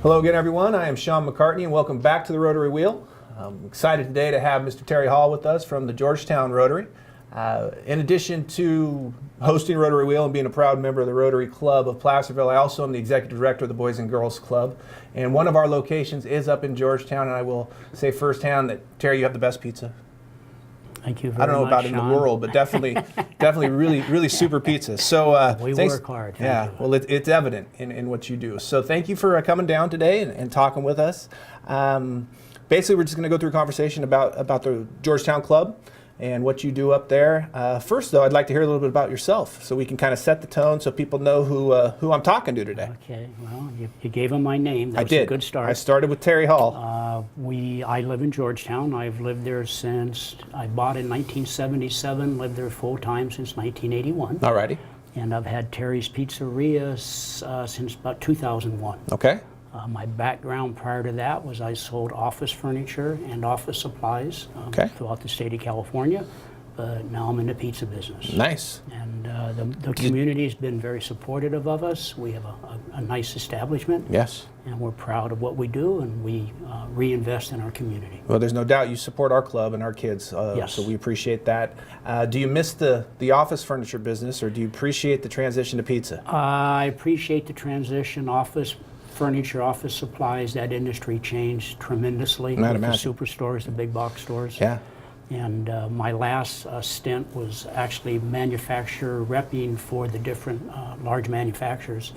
Hello again, everyone. I am Sean McCartney, and welcome back to the Rotary Wheel. I'm excited today to have Mr. Terry Hall with us from the Georgetown Rotary. In addition to hosting Rotary Wheel and being a proud member of the Rotary Club of Placerville, I also am the Executive Director of the Boys and Girls Club. And one of our locations is up in Georgetown, and I will say firsthand that, Terry, you have the best pizza. Thank you very much, I don't know about Sean. in the world, but definitely really super pizza. So we thanks. work hard. Yeah, well, it's evident in what you do. So thank you for coming down today and talking with us. Basically, we're just going to go through a conversation about the Georgetown Club and what you do up there. First, though, I'd like to hear a little bit about yourself, so we can kind of set the tone, so people know who I'm talking to today. Okay. Well, you gave them my name. That I was did. a good start. I started with Terry Hall. I live in Georgetown. I've lived there since I bought in 1977. Lived there full time since 1981. Alrighty. And I've had Terry's Pizzeria since about 2001. Okay. My background prior to that was I sold office furniture and office supplies throughout the state of California, but now I'm in the pizza business. Nice. And the community has been very supportive of us. We have a nice establishment. Yes. And we're proud of what we do, and we reinvest in our community. Well, there's no doubt you support our club and our kids, yes. So we appreciate that. Do you miss the office furniture business, or do you appreciate the transition to pizza? I appreciate the transition. Office furniture, office supplies, that industry changed tremendously with the superstores, the big box stores. Yeah. And my last stint was actually manufacturer repping for the different large manufacturers,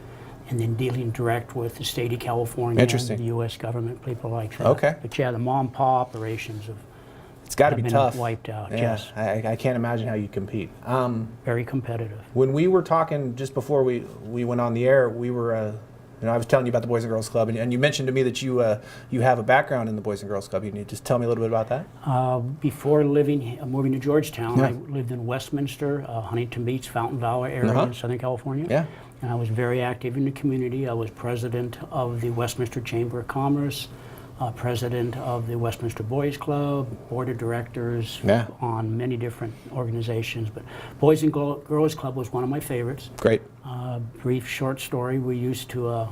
and then dealing direct with the state of California and the U.S. government, people like that. Okay. But yeah, the mom and pop operations it's got to be been tough. Wiped out. Yeah, yes. I can't imagine how you compete. Very competitive. When we were talking just before we went on the air, we were. I was telling you about the Boys and Girls Club, and you mentioned to me that you have a background in the Boys and Girls Club. You need to just tell me a little bit about that? Before moving to Georgetown, I lived in Westminster, Huntington Beach, Fountain Valley area in Southern California. Yeah. And I was very active in the community. I was president of the Westminster Chamber of Commerce, president of the Westminster Boys Club, board of directors on many different organizations. But Boys and Girls Club was one of my favorites. Great. Brief short story, we used to,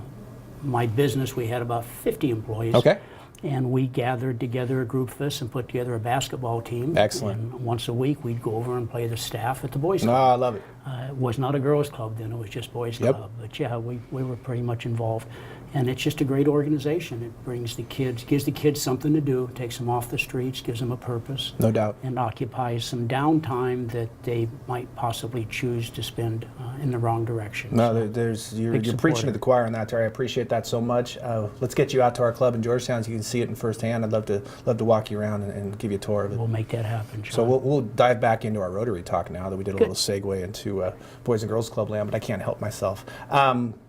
my business, we had about 50 employees. Okay. And we gathered together a group of us and put together a basketball team. Excellent. And once a week we'd go over and play the staff at the Boys Club. Oh, I love it. It was not a girls club then, it was just Boys Club. But yeah, we were pretty much involved. And it's just a great organization. It brings the kids, gives the kids something to do, takes them off the streets, gives them a purpose. No doubt. And occupies some downtime that they might possibly choose to spend in the wrong direction. No, you're preaching to the choir on that, Terry. I appreciate that so much. Let's get you out to our club in Georgetown so you can see it in firsthand. I'd love to walk you around and give you a tour of it. We'll make that happen, Sean. So we'll dive back into our Rotary talk now that we did a little segue into Boys and Girls Club land, but I can't help myself.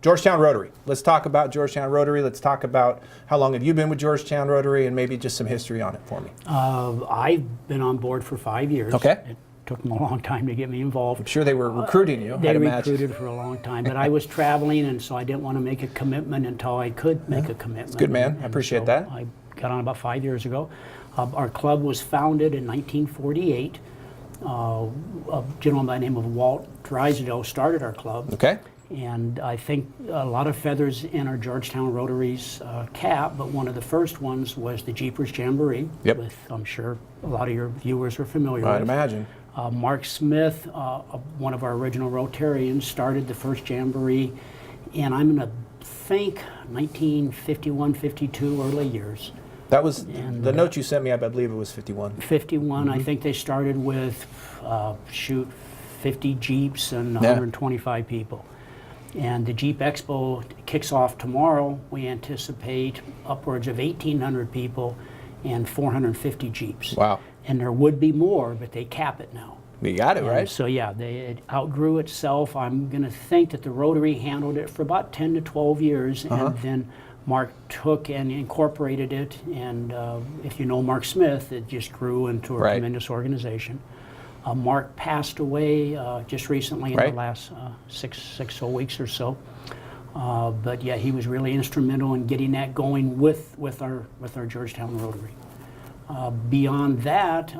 Georgetown Rotary. Let's talk about Georgetown Rotary. Let's talk about how long have you been with Georgetown Rotary, and maybe just some history on it for me. I've been on board for 5 years. Okay. It took them a long time to get me involved. I'm sure they were recruiting you. They recruited for a long time, but I was traveling, and so I didn't want to make a commitment until I could make a commitment. It's good, man. I appreciate that. I got on about 5 years ago. Our club was founded in 1948. A gentleman by the name of Walt Drysdale started our club. Okay. And I think a lot of feathers in our Georgetown Rotary's cap, but one of the first ones was the Jeepers Jamboree, with, I'm sure a lot of your viewers are familiar with. I'd imagine. Mark Smith, one of our original Rotarians, started the first Jamboree, and I'm going to think 1951, 52, early years. That was the note you sent me, I believe it was 51. 51, I think they started with, 50 Jeeps and 125 people. And the Jeep Expo kicks off tomorrow. We anticipate upwards of 1,800 people and 450 Jeeps. Wow. And there would be more, but they cap it now. You got it, right? So yeah, it outgrew itself. I'm going to think that the Rotary handled it for about 10 to 12 years, and then Mark took and incorporated it. And if you know Mark Smith, it just grew into a tremendous organization. Mark passed away just recently in the last six weeks or so. But yeah, he was really instrumental in getting that going with our Georgetown Rotary. Beyond that,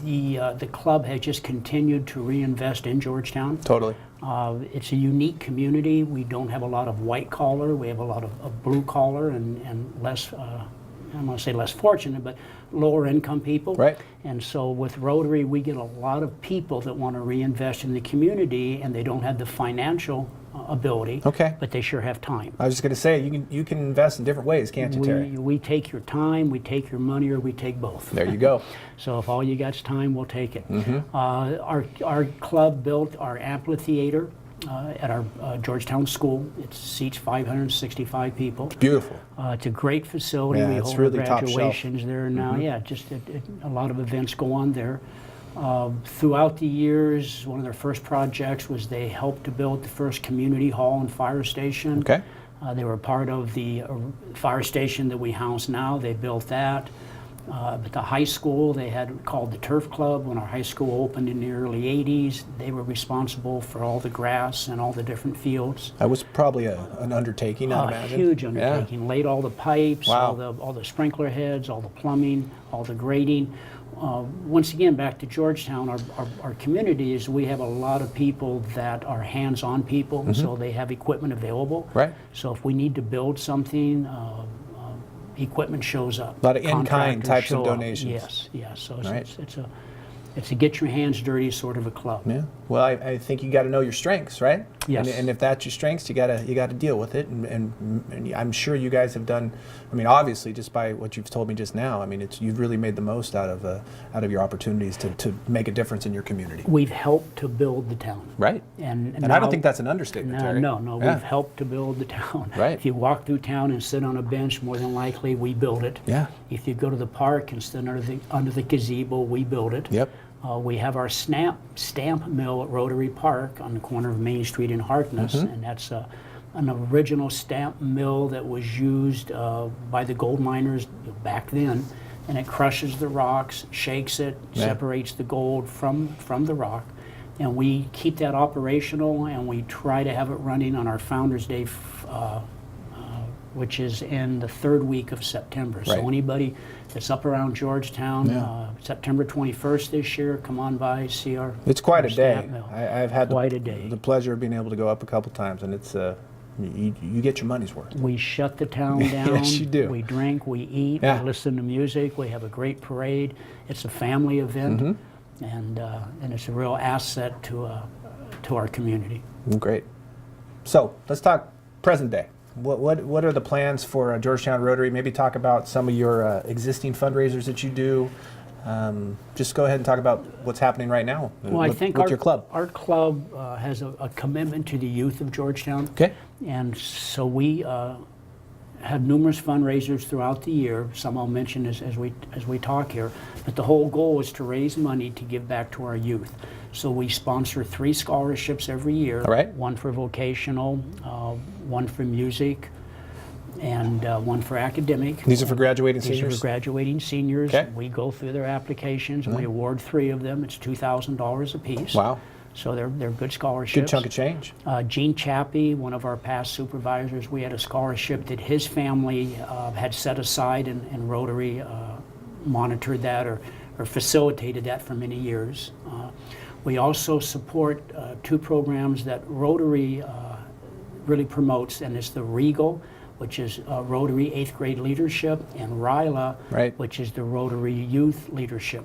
the club has just continued to reinvest in Georgetown. Totally. It's a unique community. We don't have a lot of white collar. We have a lot of blue collar and less, I don't want to say less fortunate, but lower income people. Right. And so with Rotary, we get a lot of people that want to reinvest in the community, and they don't have the financial ability, Okay. but they sure have time. I was just going to say, you can invest in different ways, can't you, Terry? We take your time, we take your money, or we take both. There you go. So if all you got's time, we'll take it. Mm-hmm. Our club built our amphitheater at our Georgetown school. It seats 565 people. Beautiful. It's a great facility. Yeah, we it's hold really our top shelf. graduations there now. Yeah, just a lot of events go on there. Throughout the years, one of their first projects was they helped to build the first community hall and fire station. Okay. They were part of the fire station that we house now. They built that. At the high school, they had called the Turf Club. When our high school opened in the early 80s, they were responsible for all the grass and all the different fields. That was probably an undertaking, I A imagine. huge undertaking. Laid all the pipes, Wow. all the sprinkler heads, all the plumbing, all the grading. Once again, back to Georgetown, our community is we have a lot of people that are hands-on people, so they have equipment available. Right. So if we need to build something, equipment shows up. A lot of in-kind Contractors types of show up. donations. Yes, yes. So Right. it's a get your hands dirty sort of a club. Yeah. Well, I think you got to know your strengths, right? Yes. And if that's your strengths, you got to deal with it. And I'm sure you guys have done. I mean, obviously, just by what you've told me just now, I mean, you've really made the most out of your opportunities to make a difference in your community. We've helped to build the town. Right. And I now- don't think that's an understatement, Terry. No, Yeah. we've helped to build the town. Right. If you walk through town and sit on a bench, more than likely we built it. Yeah. If you go to the park and sit under the gazebo, we built it. Yep. We have our stamp mill at Rotary Park on the corner of Main Street in Harkness, Mm-hmm. and that's an original stamp mill that was used by the gold miners back then, and it crushes the rocks, shakes it, Yeah. separates the gold from the rock, and we keep that operational, and we try to have it running on our Founders Day, which is in the third week of September. Right. So anybody that's up around Georgetown, Yeah. September 21st this year, come on by, see our It's quite our a day. stamp mill. I've had Quite a day. the pleasure of being able to go up a couple times, and it's you get your money's worth. We shut the town down. Yes, you do. We drink, we eat, Yeah. we listen to music, we have a great parade. It's a family event, Mm-hmm. and it's a real asset to our community. Great. So let's talk present day. What are the plans for Georgetown Rotary? Maybe talk about some of your existing fundraisers that you do. Just go ahead and talk about what's happening right now Well, I think with your club. Our club has a commitment to the youth of Georgetown. Okay. And so we have numerous fundraisers throughout the year. Some I'll mention as we talk here. But the whole goal is to raise money to give back to our youth. So we sponsor 3 scholarships every year. All right. One for vocational, one for music, and one for academic. These are for graduating These are seniors? for graduating seniors. Okay. We go through their applications and we award 3 of them. It's $2,000 apiece. Wow. So they're good scholarships. Good chunk of change. Gene Chappie, one of our past supervisors, we had a scholarship that his family had set aside, and Rotary monitored that or facilitated that for many years. We also support 2 programs that Rotary really promotes, and it's the Regal, which is Rotary 8th grade leadership, and RILA, Right. which is the Rotary youth leadership.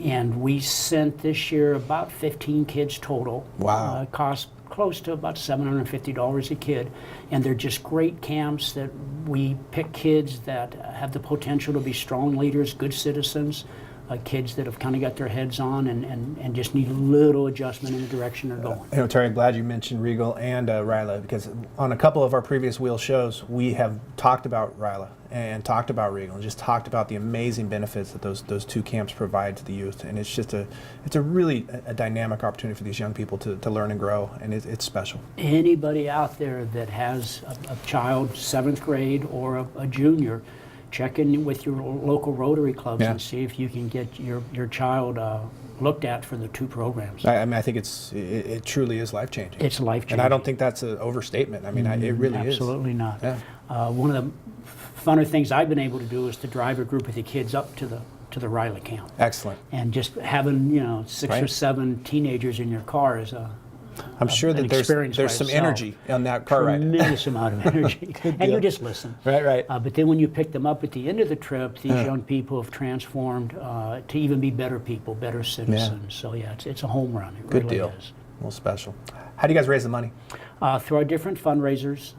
And we sent this year about 15 kids total. Wow. Cost close to about $750 a kid. And they're just great camps that we pick kids that have the potential to be strong leaders, good citizens, kids that have kind of got their heads on and just need a little adjustment in the direction they're going. You know, Terry, I'm glad you mentioned Regal and Ryla, because on a couple of our previous Wheel shows, we have talked about Ryla and talked about Regal and just talked about the amazing benefits that those 2 camps provide to the youth. And it's just it's a really a dynamic opportunity for these young people to learn and grow, and it's special. Anybody out there that has a child, 7th grade or a junior, check in with your local Rotary clubs Yeah. and see if you can get your child looked at for the 2 programs. I mean, I think it truly is life-changing. It's life-changing. And I don't think that's an overstatement. I mean, it really is. Absolutely not. Yeah. One of the funner things I've been able to do is to drive a group of the kids up to the Ryla camp. Excellent. And just having 6 or Right. 7 teenagers in your car is I'm sure that there's some energy on that car ride. Tremendous amount of energy. And you just listen. Right. But then when you pick them up at the end of the trip, these young people have transformed to even be better people, better citizens. So yeah, it's a home run. It Good really deal. is. Well, special. How do you guys raise the money? Through our different fundraisers.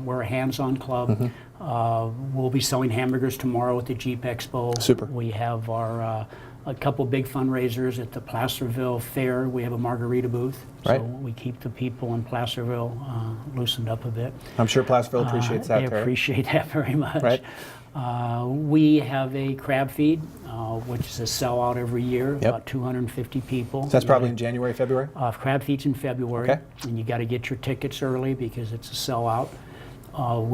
We're a hands-on club. We'll be selling hamburgers tomorrow at the Jeep Expo. Super. We have our a couple big fundraisers at the Placerville Fair. We have a margarita booth. Right. So we keep the people in Placerville loosened up a bit. I'm sure Placerville appreciates that. They appreciate that very much. Right. We have a crab feed, which is a sellout every year, about 250 people. So that's probably in January, February? Crab feed's in February, Okay. and you got to get your tickets early because it's a sellout.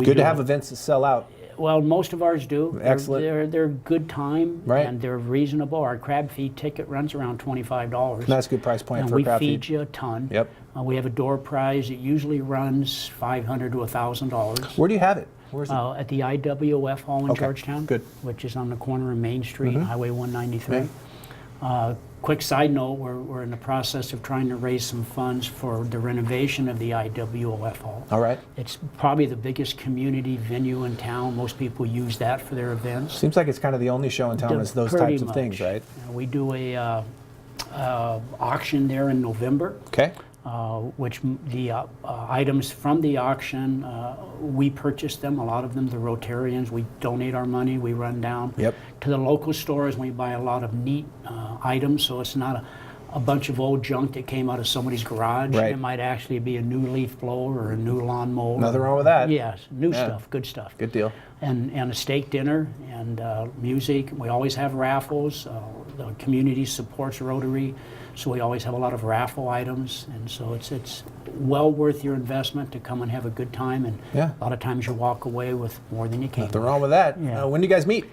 Good to have events that sell out. Well, most of ours do. Excellent. They're good time, Right. and they're reasonable. Our crab feed ticket runs around $25. That's a good price point And for a crab we feed. feed you a ton. Yep. We have a door prize. It usually runs $500 to $1,000. Where do you have it? Where's it? At the IWF Hall in Okay, Georgetown, good. which is on the corner of Main Street and Highway 193. Quick side note, we're in the process of trying to raise some funds for the renovation of the IWF Hall. All right. It's probably the biggest community venue in town. Most people use that for their events. Seems like it's kind of the only show in town is those Pretty types of things, much. right? We do a auction there in November. Okay. Which the items from the auction, we purchase them, a lot of them, the Rotarians. We donate our money, we run down to the local stores, and we buy a lot of neat items, so it's not a bunch of old junk that came out of somebody's garage. Right. It might actually be a new leaf blower or a new lawn mower. Nothing wrong with that. Yes, new stuff, good stuff. Good deal. And a steak dinner and music. We always have raffles. The community supports Rotary, so we always have a lot of raffle items, and so it's well worth your investment to come and have a good time. And a lot of times you walk away with more than you came. Nothing wrong with that. Yeah. When do you guys meet?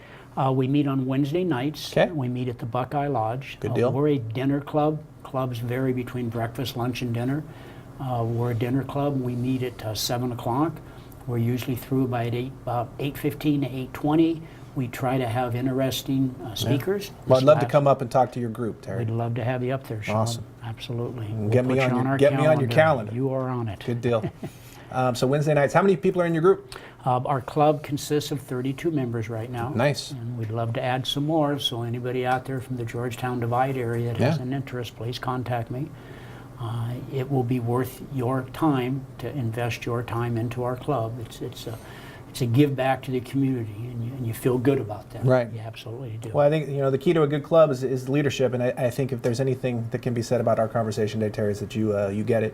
We meet on Wednesday nights. Okay. We meet at the Buckeye Lodge. Good deal. We're a dinner club. Clubs vary between breakfast, lunch, and dinner. We're a dinner club. We meet at 7 o'clock. We're usually through by about 8:15 to 8:20. We try to have interesting speakers. Well, I'd love to come up and talk to your group, Terry. We'd love to have you up there, Sean. Awesome. Absolutely. Get me on your calendar. You are on it. Good deal. So Wednesday nights, how many people are in your group? Our club consists of 32 members right now. Nice. And we'd love to add some more, so anybody out there from the Georgetown Divide area that has an interest, please contact me. It will be worth your time to invest your time into our club. It's a give back to the community, and you feel good about that. Right. You absolutely do. Well, I think the key to a good club is leadership, and I think if there's anything that can be said about our conversation today, Terry, is that you get it.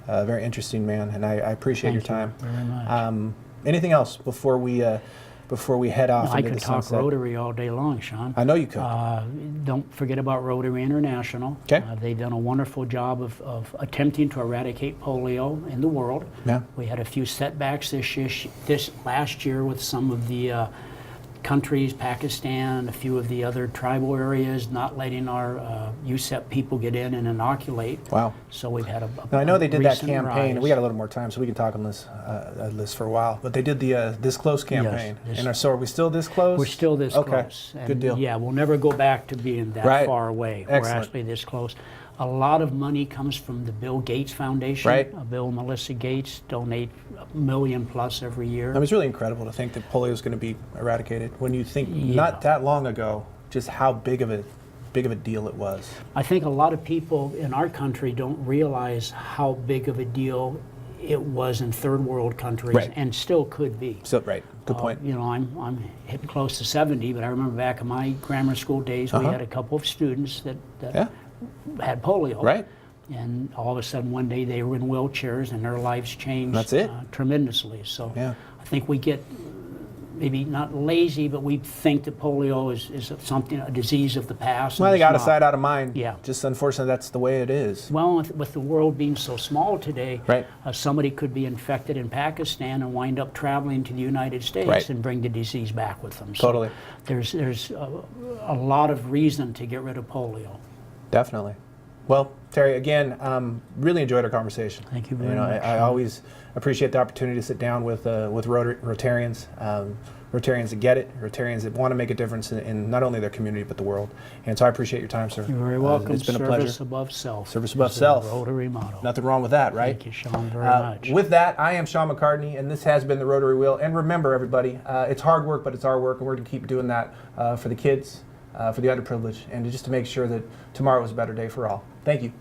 Very interesting man, and I appreciate your time. Thank you very much. Anything else before we head off I into could the talk sunset? Rotary all day long, Sean. I know you could. Don't forget about Rotary International. Okay. They've done a wonderful job of attempting to eradicate polio in the world. Yeah. We had a few setbacks this last year with some of the countries, Pakistan, a few of the other tribal areas, not letting our USEP people get in and inoculate. Wow. So we've had a Now, I know they did that recent campaign. rise. We got a little more time, so we can talk on this for a while. But they did the This Close campaign. So are we still this close? We're still this close. And Good deal. Yeah, we'll never go back to being that Right. far away. Excellent. We're actually this close. A lot of money comes from the Bill Gates Foundation. Right. Bill and Melissa Gates donate $1 million plus every year. I mean, it's really incredible to think that polio is going to be eradicated. When you think Yeah. not that long ago, just how big of a deal it was. I think a lot of people in our country don't realize how big of a deal it was in third world countries, Right. and still could be. So right, good point. I'm hitting close to 70, but I remember back in my grammar school days, we had a couple of students that had polio. Right. And all of a sudden, one day they were in wheelchairs, and their lives changed That's it. Tremendously. So Yeah. I think we get maybe not lazy, but we think that polio is a disease of the past. Well, and they it's out of not. sight, out of mind. Yeah. Just unfortunately, that's the way it is. Well, with the world being so small today, Right. Somebody could be infected in Pakistan and wind up traveling to the United States Right. and bring the disease back with them. Totally. So there's a lot of reason to get rid of polio. Definitely. Well, Terry, again, really enjoyed our conversation. Thank you very know, much. I always appreciate the opportunity to sit down with Rotarians, Rotarians that get it, Rotarians that want to make a difference in not only their community but the world. And so I appreciate your time, sir. You're very welcome. It's been a pleasure. Service above self. Service above is the self. Rotary motto. Nothing wrong with that, right? Thank you, Sean, very much. With that, I am Sean McCartney, and this has been the Rotary Wheel. And remember, everybody, it's hard work, but it's our work, and we're going to keep doing that for the kids, for the underprivileged, and just to make sure that tomorrow is a better day for all. Thank you.